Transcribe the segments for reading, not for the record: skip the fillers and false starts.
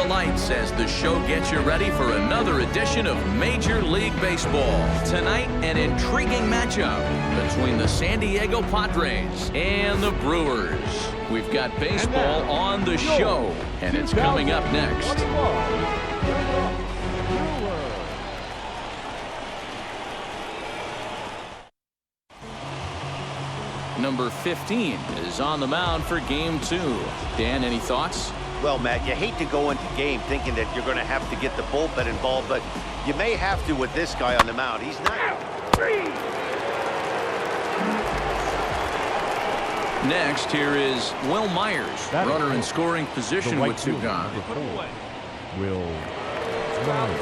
the lights as the show gets you ready for another edition of Major League Baseball. Tonight, an intriguing matchup between the San Diego Padres and the Brewers. We've got baseball on the show, and it's coming up next. Number 15 is on the mound for game 2. Dan, any thoughts? Well, Matt, you hate to go into game thinking that you're going to have to get the bullpen involved, but you may have to with this guy on the mound. He's not. Next, here is Will Myers, runner in scoring position with 2 gone. Will Myers.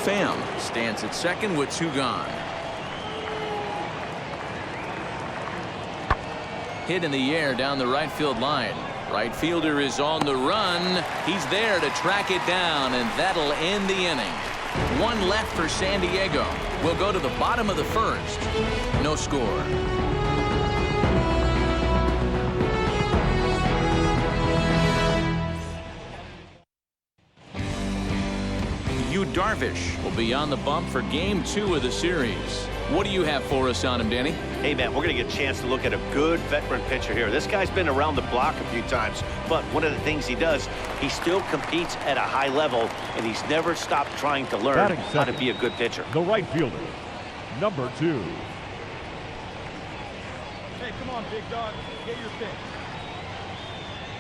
Pham stands at second with 2 gone. Hit in the air down the right field line. Right fielder is on the run. He's there to track it down, and that'll end the inning. 1 left for San Diego. We'll go to the bottom of the first. No score. Yu Darvish will be on the bump for game 2 of the series. What do you have for us on him, Danny? Hey, man, we're going to get a chance to look at a good veteran pitcher here. This guy's been around the block a few times, but one of the things he does, he still competes at a high level, and he's never stopped trying to learn how to be a good pitcher. The right fielder, number 2. Hey, come on, big dog. Get your pitch.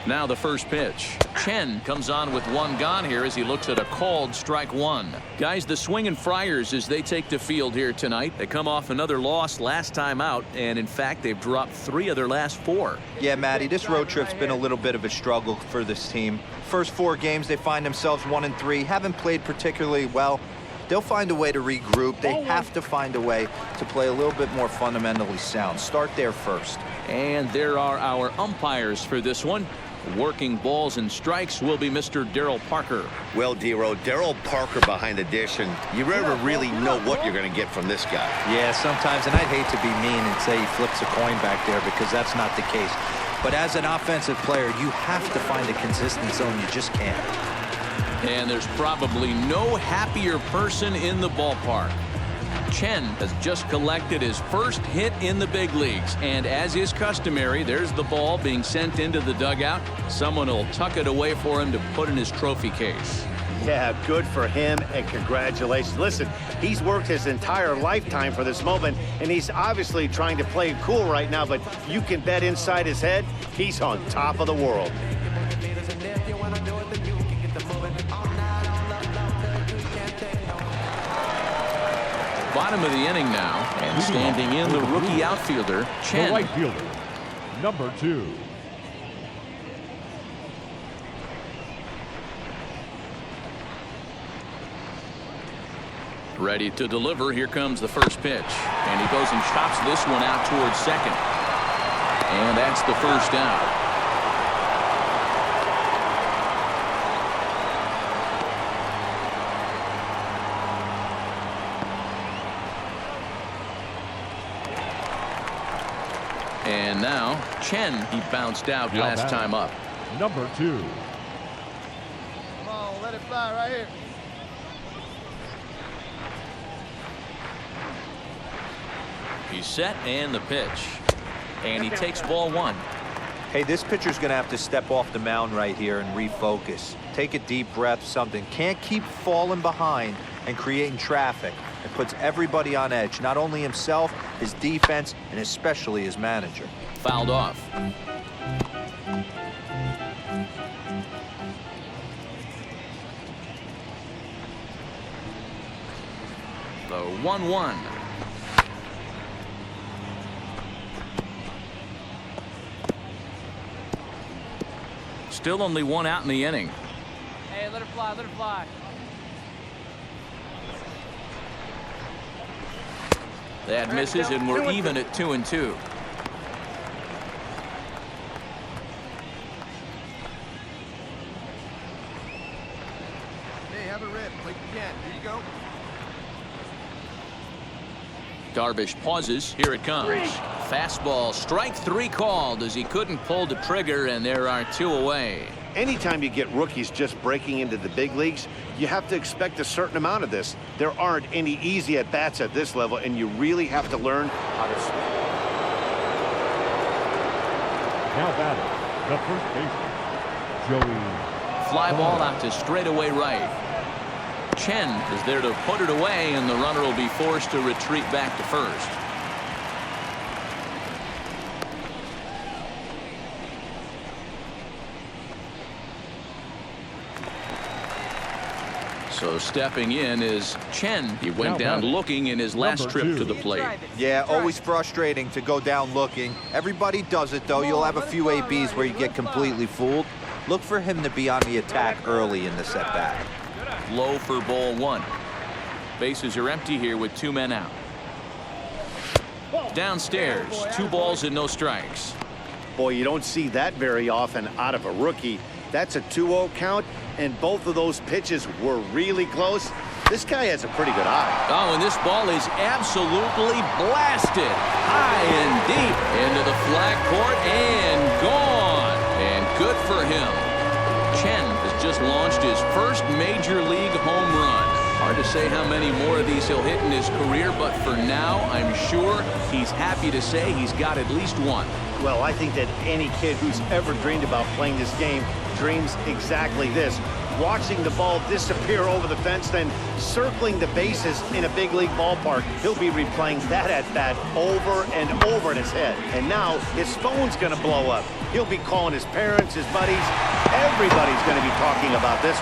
Now the first pitch. Chen comes on with 1 gone here as he looks at a called strike 1. Guys, the swinging Friars as they take the field here tonight. They come off another loss last time out, and in fact, they've dropped 3 of their last 4. Yeah, Matty, this road trip's been a little bit of a struggle for this team. First 4 games, they find themselves 1-3, haven't played particularly well. They'll find a way to regroup. They have to find a way to play a little bit more fundamentally sound. Start there first. And there are our umpires for this one. Working balls and strikes will be Mr. Darryl Parker. Well, D-Row, Darryl Parker behind the dish, and you never really know what you're going to get from this guy. Yeah, sometimes, and I'd hate to be mean and say he flips a coin back there because that's not the case. But as an offensive player, you have to find a consistent zone. You just can't. And there's probably no happier person in the ballpark. Chen has just collected his first hit in the big leagues, and as is customary, there's the ball being sent into the dugout. Someone will tuck it away for him to put in his trophy case. Yeah, good for him, and congratulations. Listen, he's worked his entire lifetime for this moment, and he's obviously trying to play cool right now, but you can bet inside his head, he's on top of the world. Bottom of the inning now, and standing in the rookie outfielder, Chen. The right fielder, number 2. Ready to deliver. Here comes the first pitch. And he goes and chops this one out towards second. And that's the first out. And now, Chen, he bounced out last time up. Number 2. Come on, let it fly right here. He's set, and the pitch. And he takes ball 1. Hey, this pitcher's going to have to step off the mound right here and refocus. Take a deep breath, something. Can't keep falling behind and creating traffic. It puts everybody on edge, not only himself, his defense, and especially his manager. Fouled off. The 1-1. Still only 1 out in the inning. Hey, let it fly, let it fly. That misses, and we're even at 2-2. Hey, have a rip like you can. Here you go. Darvish pauses. Here it comes. Fastball, strike 3 called as he couldn't pull the trigger, and there are 2 away. Anytime you get rookies just breaking into the big leagues, you have to expect a certain amount of this. There aren't any easy at-bats at this level, and you really have to learn how to swing. Now batting, the first baseman, Joey. Fly ball out to straightaway right. Chen is there to put it away, and the runner will be forced to retreat back to first. So stepping in is Chen. He went down looking in his last trip to the plate. Yeah, always frustrating to go down looking. Everybody does it, though. You'll have a few ABs where you get completely fooled. Look for him to be on the attack early in the setback. Low for ball one. Bases are empty here with 2 men out. Downstairs, 2 balls and no strikes. Boy, you don't see that very often out of a rookie. That's a 2-0 count, and both of those pitches were really close. This guy has a pretty good eye. Oh, and this ball is absolutely blasted high and deep into the flag court and gone. And good for him. Chen has just launched his first major league home run. Hard to say how many more of these he'll hit in his career, but for now, I'm sure he's happy to say he's got at least one. Well, I think that any kid who's ever dreamed about playing this game dreams exactly this. Watching the ball disappear over the fence, then circling the bases in a big league ballpark. He'll be replaying that at-bat over and over in his head. And now his phone's going to blow up. He'll be calling his parents, his buddies. Everybody's going to be talking about this.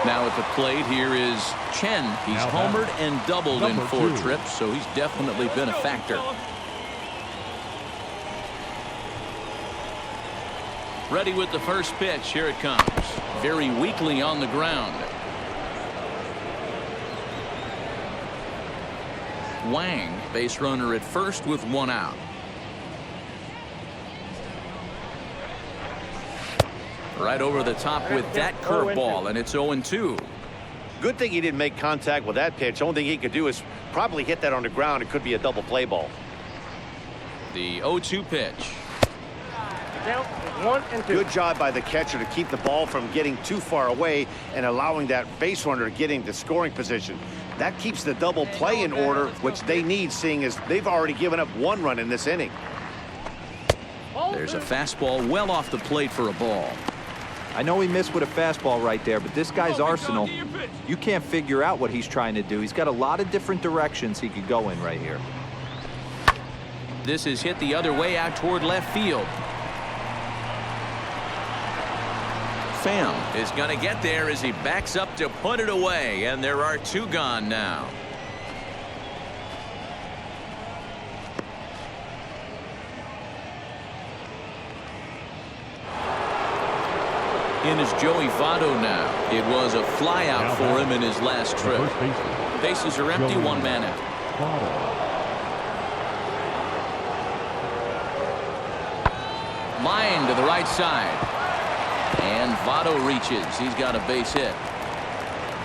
Now at the plate here is Chen. He's homered and doubled in 4 trips, so he's definitely been a factor. Ready with the first pitch. Here it comes. Very weakly on the ground. Wang, base runner at first with 1 out. Right over the top with that curveball, and it's 0-2. Good thing he didn't make contact with that pitch. Only thing he could do is probably hit that on the ground. It could be a double play ball. The 0-2 pitch. Down 1 and 2. Good job by the catcher to keep the ball from getting too far away and allowing that base runner to get into scoring position. That keeps the double play in order, which they need, seeing as they've already given up 1 run in this inning. There's a fastball well off the plate for a ball. I know he missed with a fastball right there, but this guy's arsenal, you can't figure out what he's trying to do. He's got a lot of different directions he could go in right here. This is hit the other way out toward left field. Pham is going to get there as he backs up to put it away, and there are 2 gone now. In is Joey Votto now. It was a fly out for him in his last trip. Bases are empty, 1 man out. Line to the right side. And Votto reaches. He's got a base hit.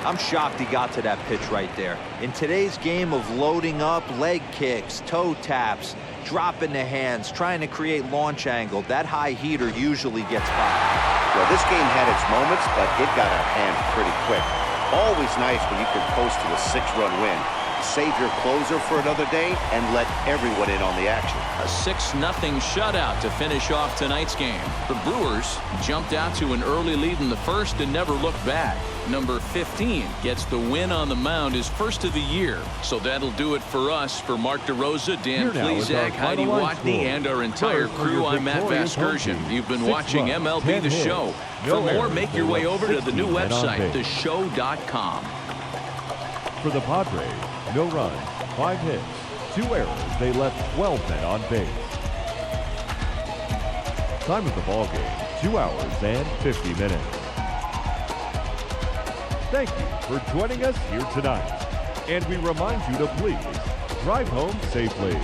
I'm shocked he got to that pitch right there. In today's game of loading up, leg kicks, toe taps, dropping the hands, trying to create launch angle, that high heater usually gets by. Well, this game had its moments, but it got out of hand pretty quick. Always nice when you can coast to a 6-run win. Save your closer for another day and let everyone in on the action. A 6-0 shutout to finish off tonight's game. The Brewers jumped out to an early lead in the first and never looked back. Number 15 gets the win on the mound, his first of the year. So that'll do it for us. For Mark DeRosa, Dan Plezak, Heidi Watney, and our entire crew, I'm Matt Vasgersian. You've been watching MLB The Show. For more, make your way over to the new website, theshow.com. For the Padres, no runs, 5 hits, 2 errors. They left 12 men on base. Time of the ball game, 2 hours and 50 minutes. Thank you for joining us here tonight. And we remind you to please drive home safely.